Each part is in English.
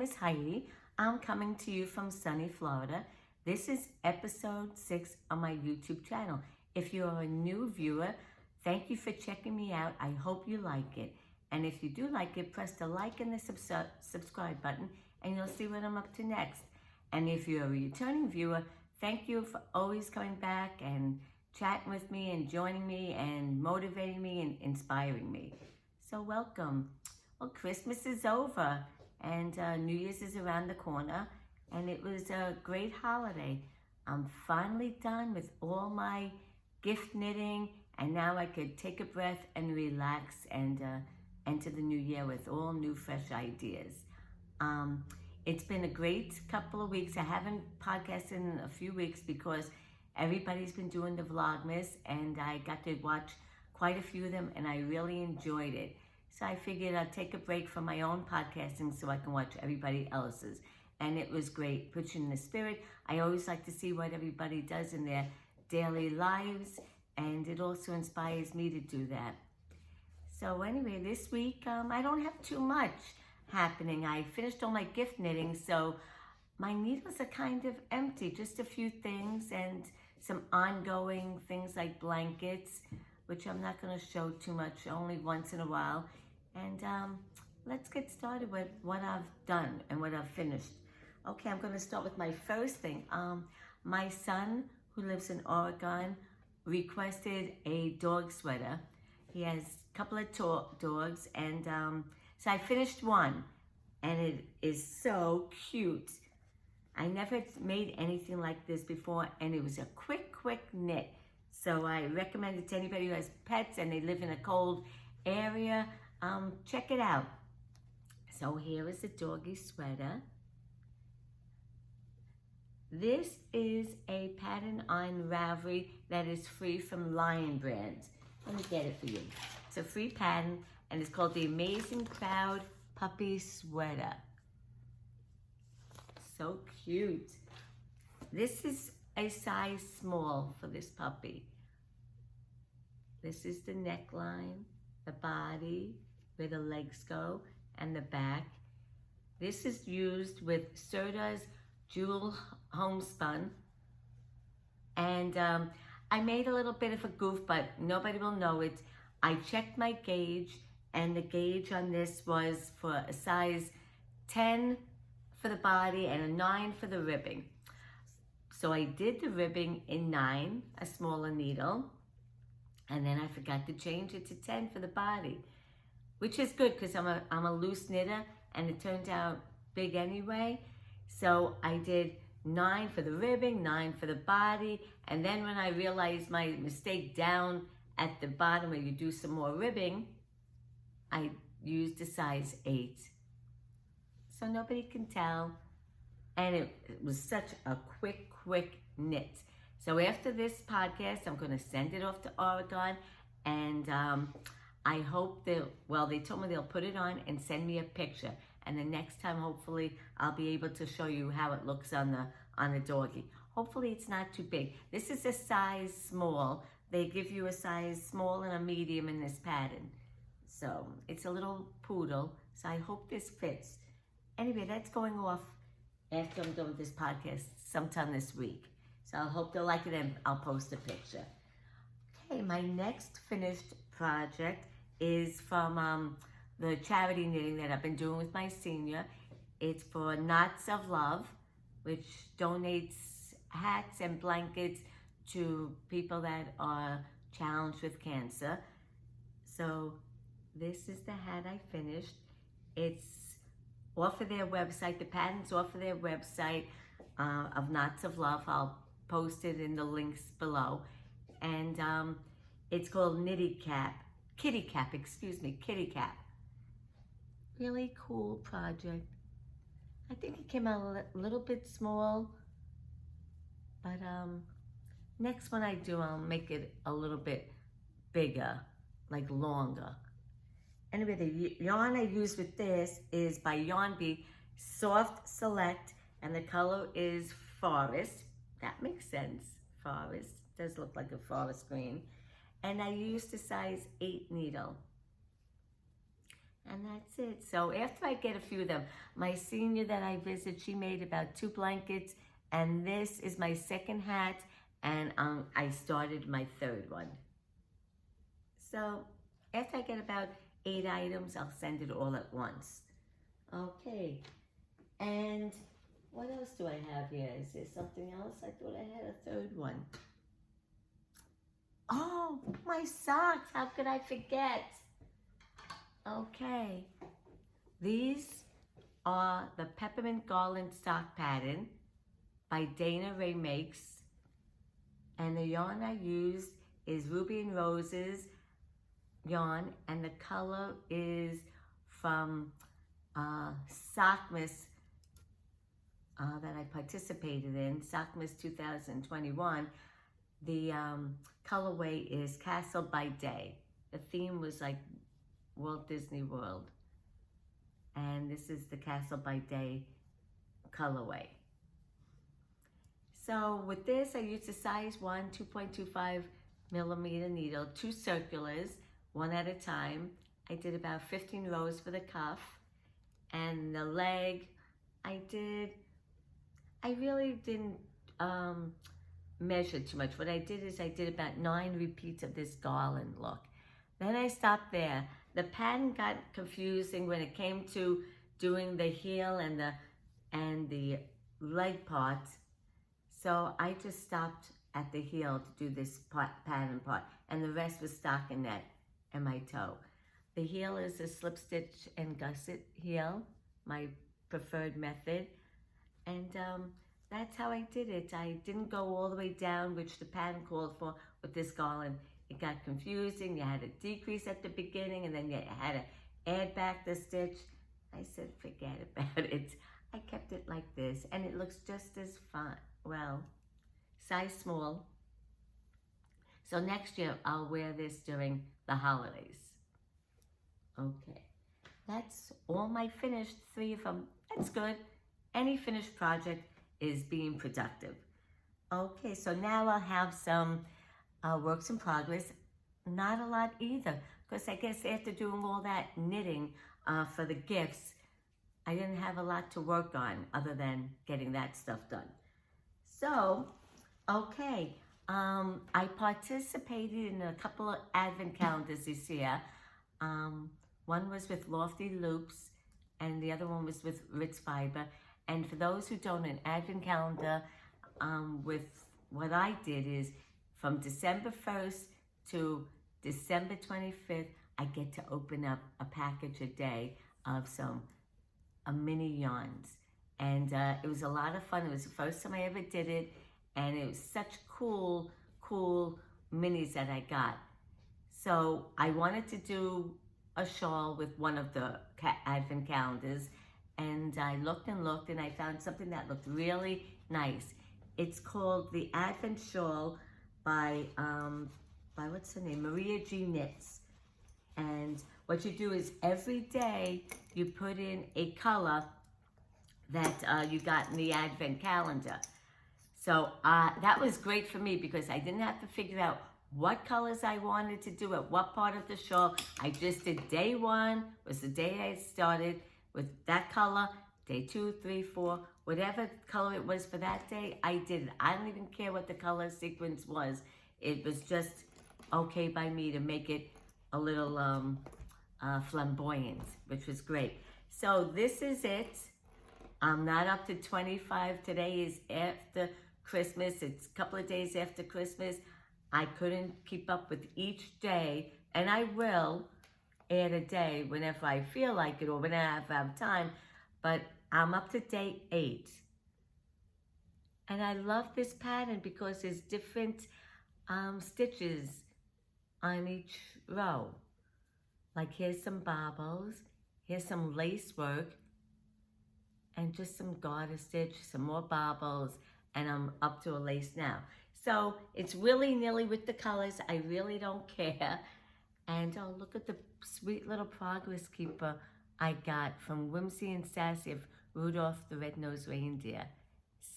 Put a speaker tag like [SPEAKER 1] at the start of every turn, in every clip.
[SPEAKER 1] is Heidi. I'm coming to you from sunny Florida. This is episode 6 on my YouTube channel. If you're a new viewer, thank you for checking me out. I hope you like it. And if you do like it, press the like and the subscribe button and you'll see what I'm up to next. And if you're a returning viewer, thank you for always coming back and chatting with me and joining me and motivating me and inspiring me. So welcome. Well, Christmas is over and New Year's is around the corner, and it was a great holiday. I'm finally done with all my gift knitting, and now I could take a breath and relax and enter the new year with all new fresh ideas. It's been a great couple of weeks. I haven't podcasted in a few weeks because everybody's been doing the Vlogmas, and I got to watch quite a few of them, and I really enjoyed it. So I figured I'd take a break from my own podcasting so I can watch everybody else's. And it was great, puts you in the spirit. I always like to see what everybody does in their daily lives, and it also inspires me to do that. So anyway, this week, I don't have too much happening. I finished all my gift knitting, so my needles are kind of empty, just a few things and some ongoing things like blankets, which I'm not going to show too much, only once in a while. And let's get started with what I've done and what I've finished. Okay, I'm going to start with my first thing. My son, who lives in Oregon, requested a dog sweater. He has a couple of dogs, and so I finished one, and it is so cute. I never made anything like this before, and it was a quick knit. So I recommend it to anybody who has pets and they live in a cold area. Check it out. So here is a doggy sweater. This is a pattern on Ravelry that is free from Lion Brand. Let me get it for you. It's a free pattern, and it's called the Amazing Proud Puppy Sweater. So cute. This is a size small for this puppy. This is the neckline, the body, where the legs go, and the back. This is used with Serta's Jewel Homespun. And I made a little bit of a goof, but nobody will know it. I checked my gauge, and the gauge on this was for a size 10 for the body and a 9 for the ribbing. So I did the ribbing in 9, a smaller needle, and then I forgot to change it to 10 for the body, which is good because I'm a loose knitter, and it turned out big anyway. So I did 9 for the ribbing, 9 for the body, and then when I realized my mistake down at the bottom where you do some more ribbing, I used a size 8. So nobody can tell, and it was such a quick knit. So after this podcast, I'm going to send it off to Oregon, and I hope they told me they'll put it on and send me a picture, and the next time hopefully I'll be able to show you how it looks on the doggy. Hopefully it's not too big. This is a size small. They give you a size small and a medium in this pattern. So it's a little poodle, so I hope this fits. Anyway, that's going off after I'm done with this podcast sometime this week. So I hope they'll like it, and I'll post a picture. Okay, my next finished project is from the charity knitting that I've been doing with my senior. It's for Knots of Love, which donates hats and blankets to people that are challenged with cancer. So this is the hat I finished. It's off of their website. The pattern's off of their website of Knots of Love. I'll post it in the links below. And it's called Kitty Cap. Really cool project. I think it came out a little bit small, but next one I do, I'll make it a little bit bigger, like longer. Anyway, the yarn I use with this is by Yarn Bee, Soft Select, and the color is Forest. That makes sense. Forest does look like a forest green. And I used a size 8 needle. And that's it. So after I get a few of them, my senior that I visit, she made about 2 blankets, and this is my second hat, and I started my third one. So after I get about 8 items, I'll send it all at once. Okay, and what else do I have here? Is there something else? I thought I had a third one. Oh, my socks. How could I forget? Okay. These are the Peppermint Garland Sock Pattern by Dana Ray Makes. And the yarn I used is Ruby and Roses yarn, and the color is from Sockmas that I participated in, Sockmas 2021. The colorway is Castle by Day. The theme was like Walt Disney World. And this is the Castle by Day colorway. So with this, I used a size 1, 2.25 millimeter needle, 2 circulars, 1 at a time. I did about 15 rows for the cuff. And the leg, I really didn't measure too much. What I did is I did about 9 repeats of this garland look. Then I stopped there. The pattern got confusing when it came to doing the heel and the leg part. So I just stopped at the heel to do this pattern part, and the rest was stockinette and my toe. The heel is a slip stitch and gusset heel, my preferred method. And that's how I did it. I didn't go all the way down, which the pattern called for with this garland. It got confusing. You had to decrease at the beginning, and then you had to add back the stitch. I said, forget about it. I kept it like this, and it looks just as fine. Well, size small. So next year, I'll wear this during the holidays. Okay, that's all my finished, 3 of them. That's good. Any finished project is being productive. Okay, so now I'll have some works in progress. Not a lot either, because I guess after doing all that knitting for the gifts, I didn't have a lot to work on other than getting that stuff done. So, okay, I participated in a couple of advent calendars this year. One was with Lofty Loops, and the other one was with Ritz Fiber. And for those who don't, an advent calendar with what I did is from December 1st to December 25th, I get to open up a package a day of some mini yarns. And it was a lot of fun. It was the first time I ever did it. And it was such cool minis that I got. So I wanted to do a shawl with one of the advent calendars. And I looked and looked, and I found something that looked really nice. It's called the Advent Shawl by what's her name? Maria G. Knits. And what you do is every day you put in a color that you got in the Advent calendar. So that was great for me because I didn't have to figure out what colors I wanted to do at what part of the shawl. I just did day 1 was the day I started with that color. Day 2, 3, 4, whatever color it was for that day, I did it. I don't even care what the color sequence was. It was just okay by me to make it a little flamboyant, which was great. So this is it. I'm not up to 25. Today is after Christmas. It's a couple of days after Christmas. I couldn't keep up with each day, and I will add a day whenever I feel like it or whenever I have time, but I'm up to day 8. And I love this pattern because there's different stitches on each row. Like here's some bobbles, here's some lace work, and just some garter stitch, some more bobbles, and I'm up to a lace now. So it's willy-nilly with the colors. I really don't care. And oh, look at the sweet little progress keeper I got from Whimsy and Sassy of Rudolph the Red-Nosed Reindeer.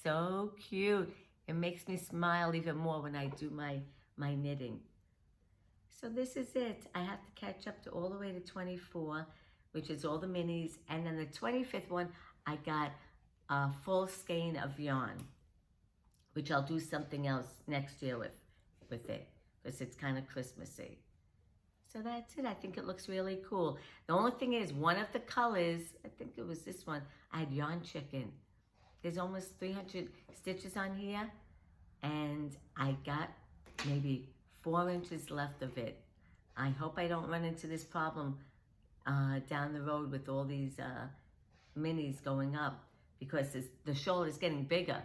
[SPEAKER 1] So cute. It makes me smile even more when I do my knitting. So this is it. I have to catch up to all the way to 24. which is all the minis. And then the 25th one, I got a full skein of yarn, which I'll do something else next year with it, because it's kind of Christmassy. So that's it. I think it looks really cool. The only thing is, one of the colors, I think it was this one, I had yarn chicken. There's almost 300 stitches on here, and I got maybe 4 inches left of it. I hope I don't run into this problem down the road with all these minis going up, because the shawl is getting bigger.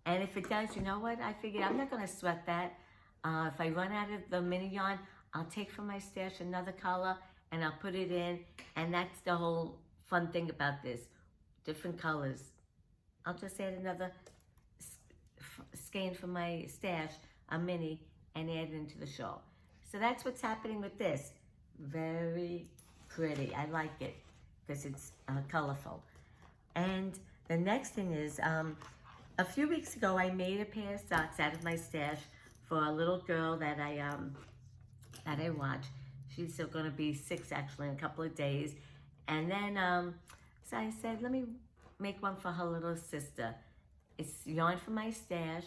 [SPEAKER 1] And if it does, you know what? I figured I'm not going to sweat that. If I run out of the mini yarn, I'll take from my stash another color and I'll put it in. And that's the whole fun thing about this. Different colors. I'll just add another skein from my stash, a mini, and add it into the shawl. So that's what's happening with this. Very pretty. I like it because it's colorful. And the next thing is, a few weeks ago, I made a pair of socks out of my stash for a little girl that I watch. She's going to be 6 actually in a couple of days. And then, so I said, let me make one for her little sister. It's yarn from my stash.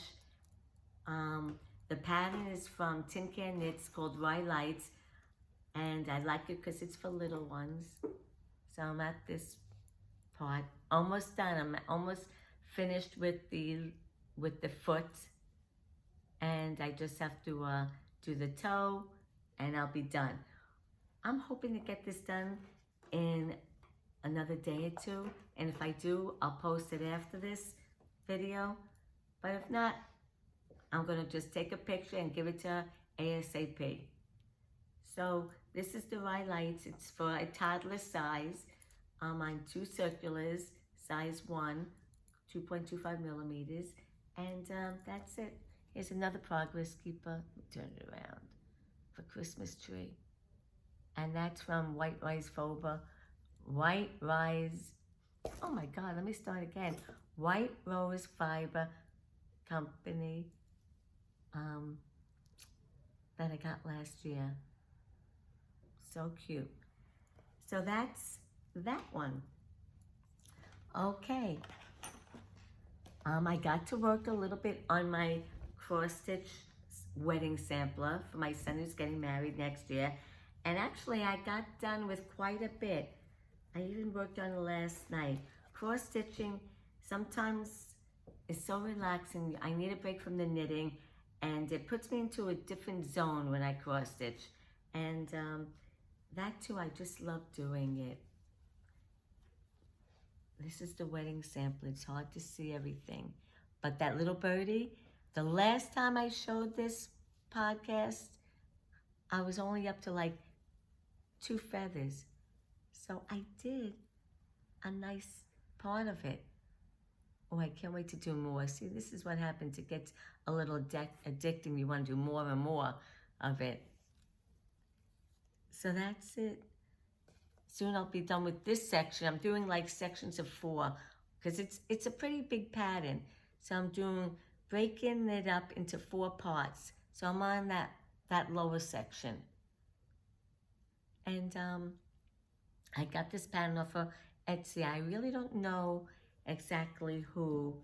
[SPEAKER 1] The pattern is from Tin Can Knits, called Rye Lights. And I like it because it's for little ones. So I'm at this part, almost done. I'm almost finished with the foot, and I just have to do the toe, and I'll be done. I'm hoping to get this done in another day or 2, and if I do, I'll post it after this video. But if not, I'm gonna just take a picture and give it to her ASAP. So this is the Rye Lights. It's for a toddler size. On 2 circulars, size 1. 2.25 millimeters, and that's it. Here's another progress keeper. Turn it around for Christmas tree, and that's from White Rise Fiber. White Rise. Oh my God! Let me start again. White Rose Fiber Company. That I got last year. So cute. So that's that one. Okay. I got to work a little bit on my cross-stitch wedding sampler for my son who's getting married next year. And actually, I got done with quite a bit. I even worked on it last night. Cross-stitching sometimes is so relaxing. I need a break from the knitting, and it puts me into a different zone when I cross-stitch. And that too, I just love doing it. This is the wedding sample. It's hard to see everything. But that little birdie, the last time I showed this podcast, I was only up to like 2 feathers. So I did a nice part of it. Oh, I can't wait to do more. See, this is what happens. It gets a little addicting. You want to do more and more of it. So that's it. Soon I'll be done with this section. I'm doing like sections of 4 because it's a pretty big pattern. So I'm breaking it up into 4 parts. So I'm on that lower section. And I got this pattern off of Etsy. I really don't know exactly who.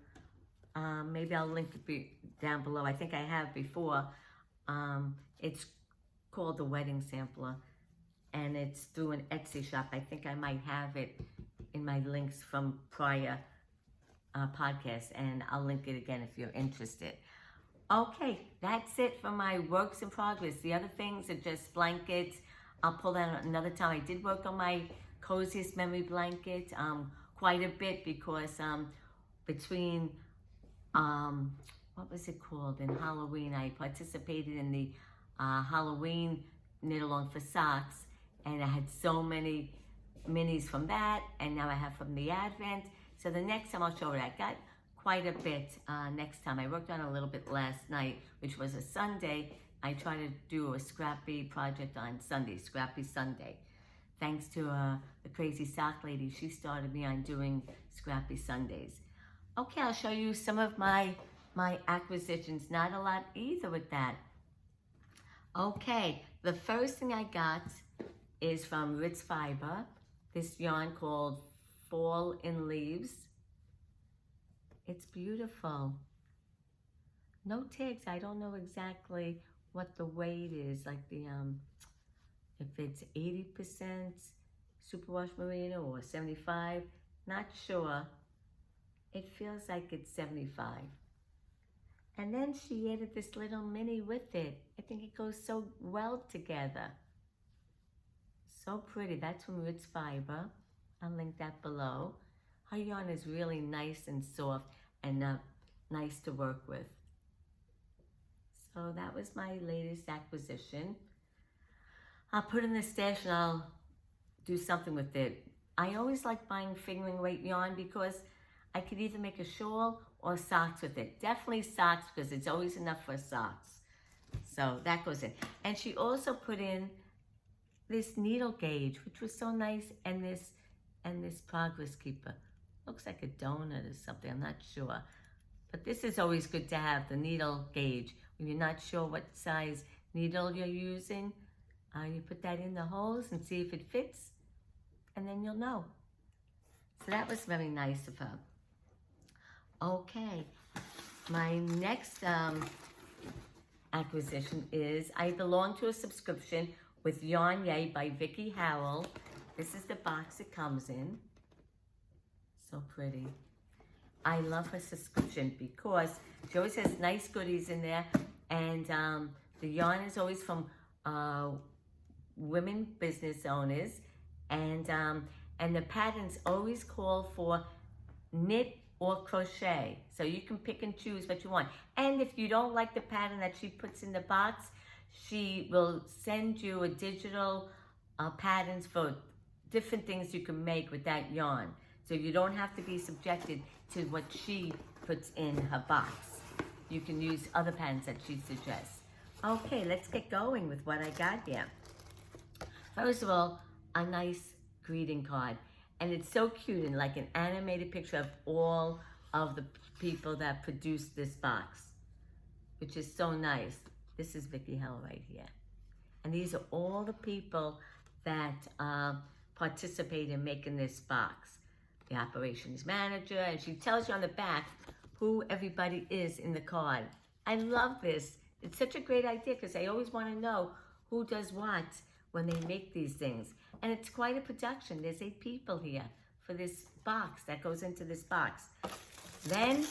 [SPEAKER 1] Maybe I'll link it down below. I think I have before. It's called the Wedding Sampler. And it's through an Etsy shop. I think I might have it in my links from prior podcasts, and I'll link it again if you're interested. Okay, that's it for my works in progress. The other things are just blankets. I'll pull that another time. I did work on my coziest memory blanket quite a bit because between, what was it called, in Halloween, I participated in the Halloween knit along for socks. And I had so many minis from that, and now I have from the Advent. So the next time I'll show it. I got quite a bit next time. I worked on a little bit last night, which was a Sunday. I try to do a scrappy project on Sunday, Scrappy Sunday. Thanks to the crazy sock lady, she started me on doing Scrappy Sundays. Okay, I'll show you some of my acquisitions. Not a lot either with that. Okay, the first thing I got is from Ritz Fiber. This yarn called Fall in Leaves. It's beautiful. No tags. I don't know exactly what the weight is. Like the if it's 80% superwash merino or 75. Not sure. It feels like it's 75. And then she added this little mini with it. I think it goes so well together. So pretty. That's from Ritz Fiber. I'll link that below. Her yarn is really nice and soft and nice to work with. So that was my latest acquisition. I'll put in the stash and I'll do something with it. I always like buying fingering weight yarn because I could either make a shawl or socks with it. Definitely socks because it's always enough for socks. So that goes in. And she also put in this needle gauge, which was so nice, and this progress keeper. Looks like a donut or something, I'm not sure. But this is always good to have, the needle gauge. When you're not sure what size needle you're using, you put that in the holes and see if it fits, and then you'll know. So that was very nice of her. Okay, my next acquisition is I belong to a subscription with Yarn Yay by Vicki Howell. This is the box it comes in. So pretty. I love her subscription because she always has nice goodies in there, and the yarn is always from women business owners, and the patterns always call for knit or crochet, so you can pick and choose what you want. And if you don't like the pattern that she puts in the box, she will send you a digital patterns for different things you can make with that yarn. So you don't have to be subjected to what she puts in her box. You can use other patterns that she suggests. Okay, let's get going with what I got here. First of all, a nice greeting card. And it's so cute, and like an animated picture of all of the people that produced this box, which is so nice. This is Vicki Howell right here. And these are all the people that participate in making this box. The operations manager, and she tells you on the back who everybody is in the card. I love this. It's such a great idea because I always want to know who does what when they make these things. And it's quite a production. There's 8 people here for this box that goes into this box. Then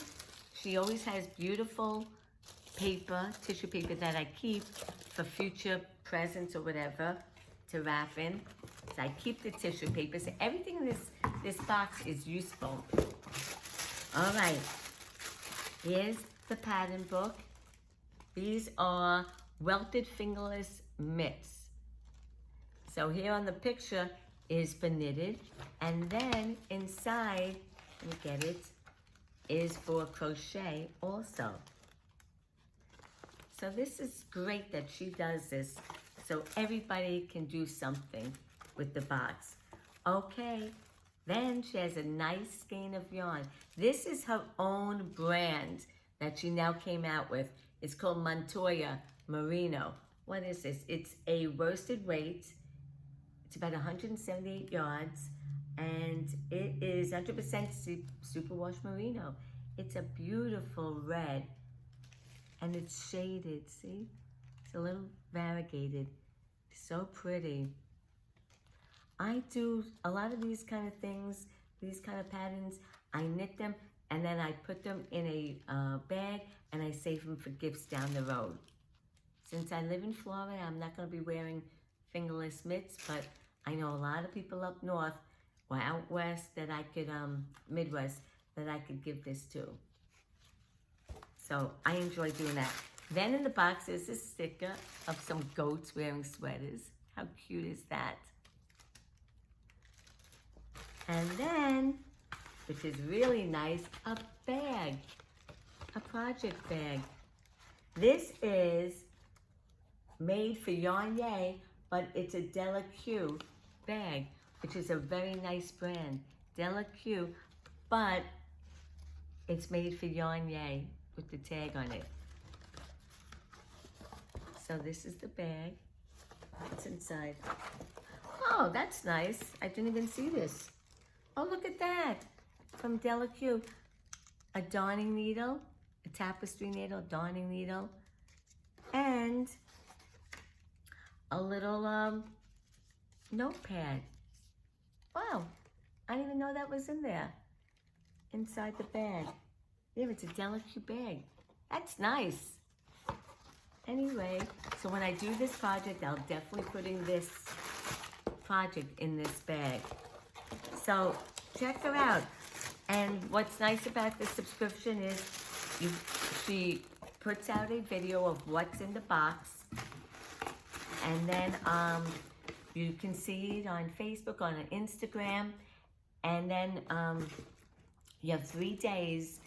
[SPEAKER 1] she always has beautiful paper, tissue paper that I keep for future presents or whatever to wrap in. So I keep the tissue paper. So everything in this box is useful. All right, here's the pattern book. These are welted fingerless mitts. So here on the picture is for knitted, and then inside, let me get it, is for crochet also. So this is great that she does this, so everybody can do something with the box. Okay, then she has a nice skein of yarn. This is her own brand that she now came out with. It's called Montoya Merino. What is this? It's a worsted weight. It's about 178 yards, and it is 100% superwash merino. It's a beautiful red, and it's shaded, see? It's a little variegated. So pretty. I do a lot of these kind of things, these kind of patterns. I knit them, and then I put them in a bag, and I save them for gifts down the road. Since I live in Florida, I'm not going to be wearing fingerless mitts, but I know a lot of people up north or out west that I could, Midwest, that I could give this to. So I enjoy doing that. Then in the box is a sticker of some goats wearing sweaters. How cute is that? And then, which is really nice, a bag, a project bag. This is made for Yarn Yay, but it's a Della Q bag, which is a very nice brand, Della Q, but it's made for Yarn Yay with the tag on it. So this is the bag. What's inside? Oh, that's nice. I didn't even see this. Oh, look at that. From Delaque. A darning needle, a tapestry needle, darning needle, and a little notepad. Wow, I didn't even know that was in there, inside the bag. Yeah, it's a Delaque bag. That's nice. Anyway, so when I do this project, I'll definitely put in this project in this bag. So check her out. And what's nice about this subscription is she puts out a video of what's in the box. And then you can see it on Facebook, on Instagram. And then you have 3 days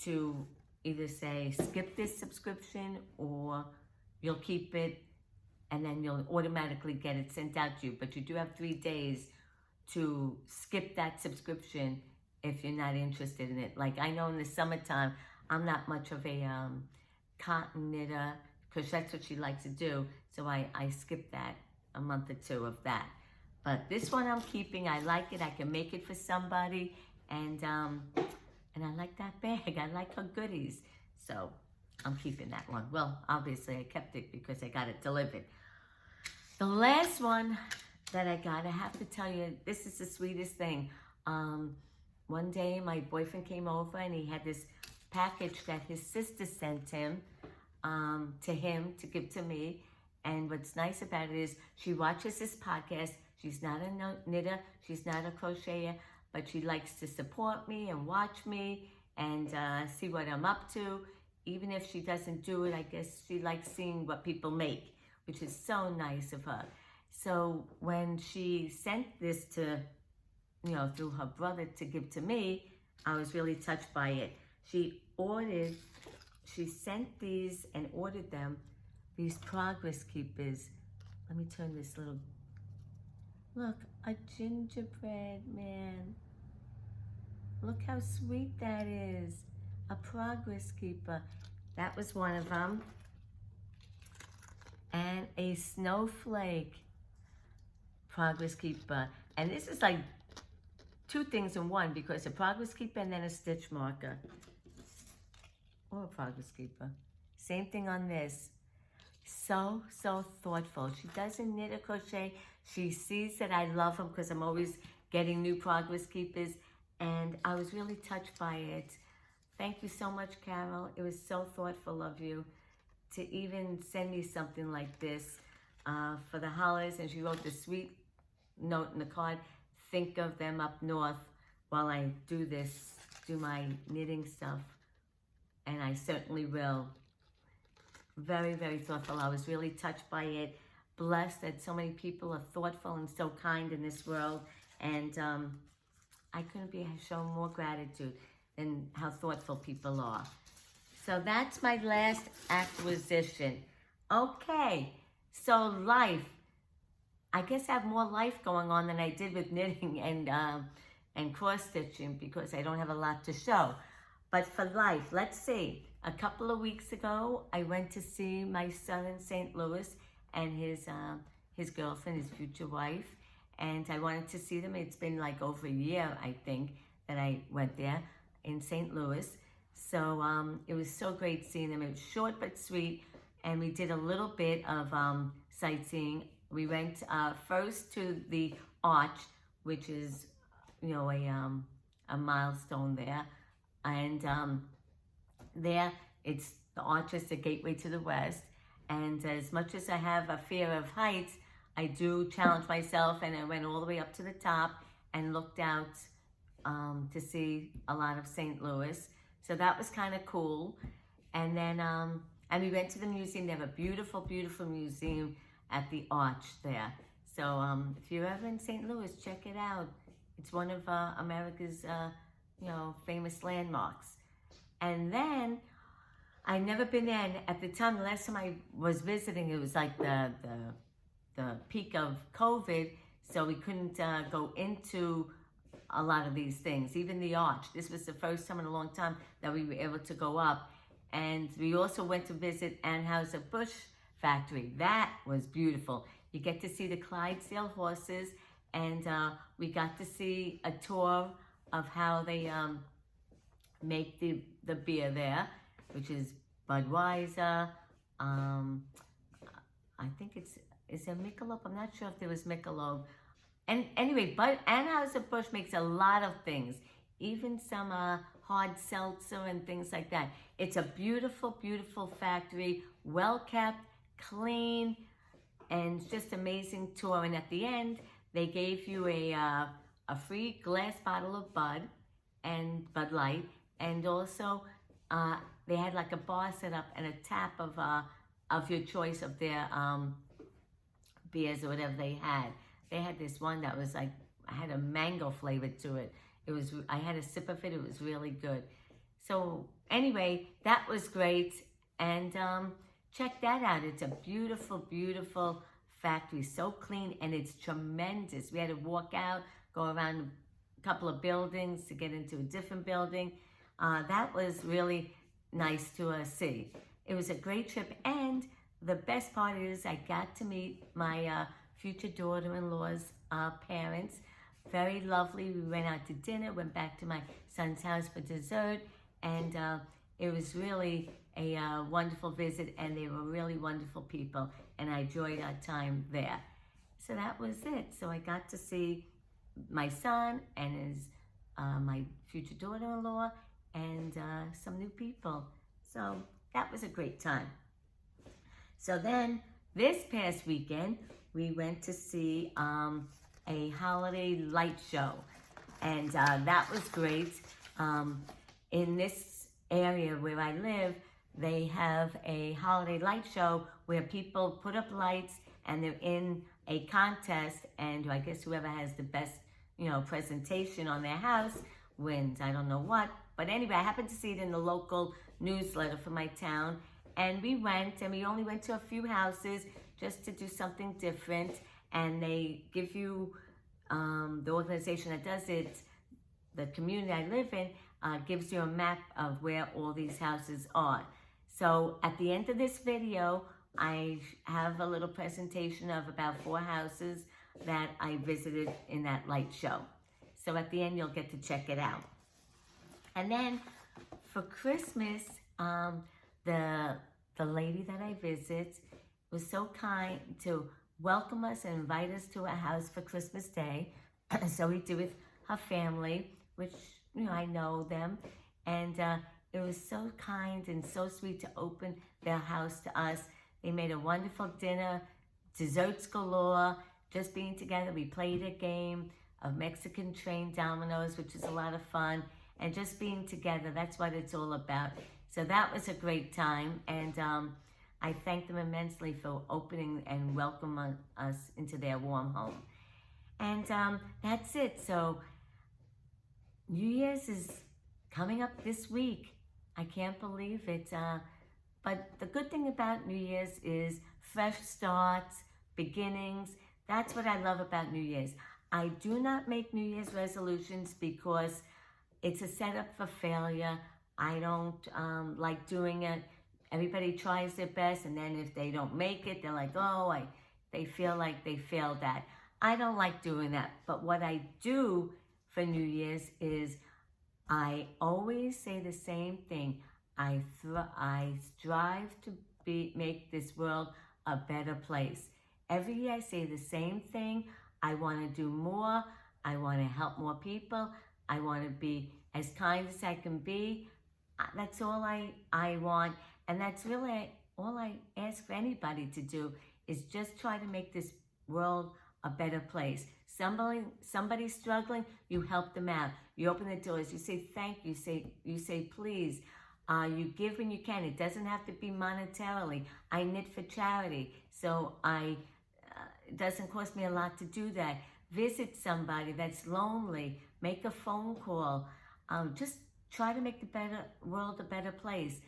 [SPEAKER 1] to either say skip this subscription or you'll keep it and then you'll automatically get it sent out to you. But you do have 3 days to skip that subscription if you're not interested in it. Like I know in the summertime, I'm not much of a cotton knitter because that's what she likes to do. So I skip that, a month or 2 of that. But this one I'm keeping. I like it. I can make it for somebody. And I like that bag. I like her goodies. So I'm keeping that one. Well, obviously I kept it because I got it delivered. The last one that I got, I have to tell you, this is the sweetest thing. One day my boyfriend came over and he had this package that his sister sent him to give to me. And what's nice about it is she watches this podcast. She's not a knitter, she's not a crocheter, but she likes to support me and watch me and see what I'm up to. Even if she doesn't do it, I guess she likes seeing what people make, which is so nice of her. So when she sent this to, through her brother to give to me, I was really touched by it. She sent these and ordered them, these progress keepers. Let me turn this little, look, a gingerbread man. Look how sweet that is. A progress keeper. That was one of them. And a snowflake progress keeper. And this is like 2 things in one because a progress keeper and then a stitch marker. Or a progress keeper. Same thing on this. So thoughtful. She doesn't knit or crochet. She sees that I love them because I'm always getting new progress keepers. And I was really touched by it. Thank you so much, Carol. It was so thoughtful of you to even send me something like this for the holidays. And she wrote this sweet note in the card. Think of them up north while I do my knitting stuff. And I certainly will. Very, very thoughtful. I was really touched by it. Blessed that so many people are thoughtful and so kind in this world. And I couldn't be shown more gratitude than how thoughtful people are. So that's my last acquisition. Okay, so life. I guess I have more life going on than I did with knitting and cross stitching because I don't have a lot to show. But for life, let's see. A couple of weeks ago, I went to see my son in St. Louis and his girlfriend, his future wife. And I wanted to see them. It's been like over a year, I think, that I went there in St. Louis. So it was so great seeing them. It was short but sweet. And we did a little bit of sightseeing. We went first to the Arch, which is, a milestone there. And there, the Arch is the gateway to the West. And as much as I have a fear of heights, I do challenge myself, and I went all the way up to the top and looked out to see a lot of St. Louis. So that was kind of cool. And then, and we went to the museum. They have a beautiful, beautiful museum at the Arch there. So if you're ever in St. Louis, check it out. It's one of America's, famous landmarks. And then, I'd never been there. And at the time, the last time I was visiting, it was like the peak of COVID, so we couldn't go into a lot of these things, even the Arch. This was the first time in a long time that we were able to go up. And we also went to visit Anheuser-Busch factory. That was beautiful. You get to see the Clydesdale horses, and we got to see a tour of how they make the beer there, which is Budweiser. I think is there Michelob? I'm not sure if there was Michelob. And anyway, but Anheuser-Busch makes a lot of things, even some hard seltzer and things like that. It's a beautiful, beautiful factory, well kept, clean, and just amazing tour. And at the end, they gave you a free glass bottle of Bud Light, and also they had like a bar set up and a tap of your choice of their beers or whatever they had. They had this one that was like, had a mango flavor to it. I had a sip of it. It was really good. So anyway, that was great. And check that out. It's a beautiful, beautiful factory. So clean, and it's tremendous. We had to walk out, go around a couple of buildings to get into a different building. That was really nice to see. It was a great trip. And the best part is I got to meet my future daughter-in-law's parents. Very lovely. We went out to dinner, went back to my son's house for dessert, and it was really a wonderful visit, and they were really wonderful people, and I enjoyed our time there. So that was it. So I got to see my son and my future daughter-in-law and some new people. So that was a great time. So then this past weekend, we went to see a holiday light show, and that was great. In this area where I live, they have a holiday light show where people put up lights and they're in a contest, and I guess whoever has the best, presentation on their house wins. I don't know what, but anyway, I happened to see it in the local newsletter for my town, and we went, and we only went to a few houses just to do something different, and they give you, the organization that does it, the community I live in, gives you a map of where all these houses are. So at the end of this video, I have a little presentation of about 4 houses that I visited in that light show. So at the end, you'll get to check it out. And then for Christmas, the lady that I visit was so kind to welcome us and invite us to her house for Christmas Day. So we did with her family, which, I know them. And it was so kind and so sweet to open their house to us. They made a wonderful dinner, desserts galore, just being together. We played a game of Mexican train dominoes, which is a lot of fun. And just being together, that's what it's all about. So that was a great time. And I thank them immensely for opening and welcoming us into their warm home. And that's it. So New Year's is coming up this week. I can't believe it. But the good thing about New Year's is fresh starts, beginnings. That's what I love about New Year's. I do not make New Year's resolutions because it's a setup for failure. I don't like doing it. Everybody tries their best, and then if they don't make it, they're like, they feel like they failed that. I don't like doing that. But what I do for New Year's is I always say the same thing. I strive to make this world a better place. Every year I say the same thing. I want to do more. I want to help more people. I want to be as kind as I can be. That's all I want. And that's really all I ask for anybody to do, is just try to make this world a better place. Somebody's struggling, you help them out. You open the doors, you say thank you, you say please. You give when you can. It doesn't have to be monetarily. I knit for charity, so it doesn't cost me a lot to do that. Visit somebody that's lonely. Make a phone call. Just try to make the world a better place.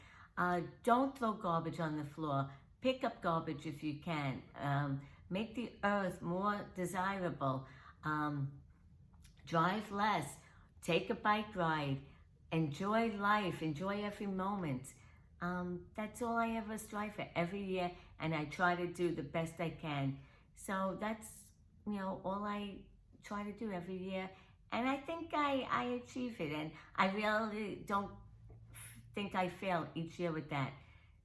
[SPEAKER 1] Don't throw garbage on the floor. Pick up garbage if you can. Make the earth more desirable. Drive less. Take a bike ride. Enjoy life. Enjoy every moment. That's all I ever strive for every year, and I try to do the best I can. So that's, all I try to do every year. And I think I achieve it. And I really don't think I fail each year with that.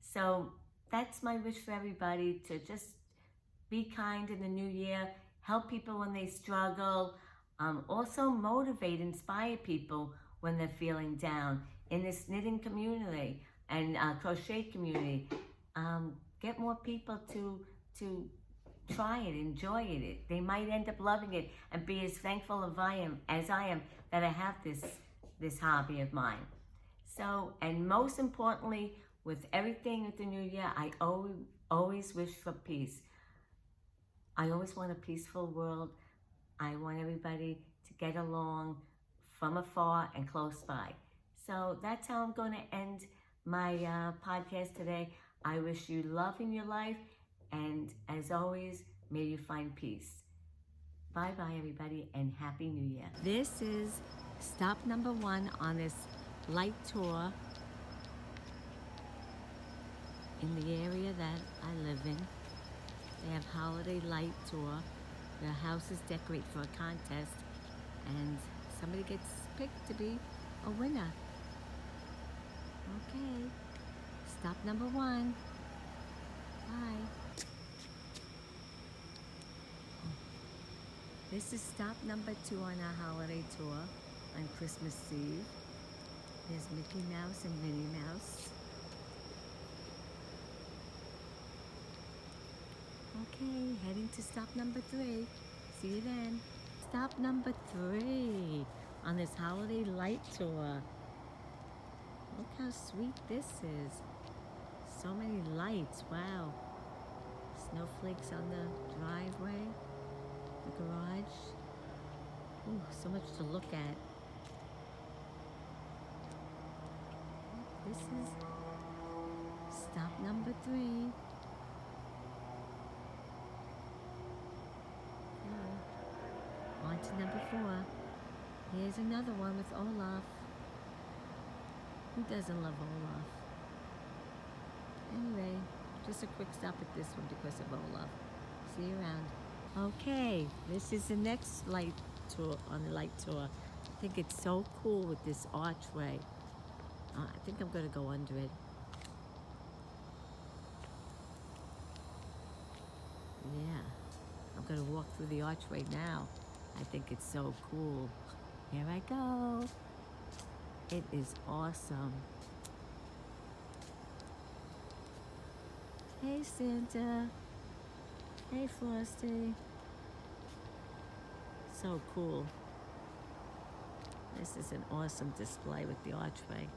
[SPEAKER 1] So that's my wish for everybody, to just be kind in the new year, help people when they struggle, also motivate, inspire people when they're feeling down in this knitting community and crochet community. Get more people to try it, enjoy it. They might end up loving it and be as thankful as I am that I have this hobby of mine. So, and most importantly, with everything with the new year, I always wish for peace. I always want a peaceful world. I want everybody to get along from afar and close by. So that's how I'm going to end my podcast today. I wish you love in your life, and as always, may you find peace. Bye-bye, everybody, and Happy New Year. This is stop number 1 on this light tour in the area that I live in. They have holiday light tour. The houses decorate for a contest, and somebody gets picked to be a winner. Okay, stop number 1. Bye. This is stop number 2 on our holiday tour on Christmas Eve. There's Mickey Mouse and Minnie Mouse. Okay, heading to stop number 3. See you then. Stop number 3 on this holiday light tour. Look how sweet this is. So many lights, wow. Snowflakes on the driveway, the garage. Ooh, so much to look at. This is stop number 3. On to number 4. Here's another one with Olaf. Who doesn't love Olaf? Anyway, just a quick stop at this one because of Olaf. See you around. Okay, this is the next light tour on the light tour. I think it's so cool with this archway. I think I'm gonna go under it. Yeah, I'm gonna walk through the archway now. I think it's so cool. Here I go. It is awesome. Hey Santa. Hey Frosty. So cool. This is an awesome display with the archway.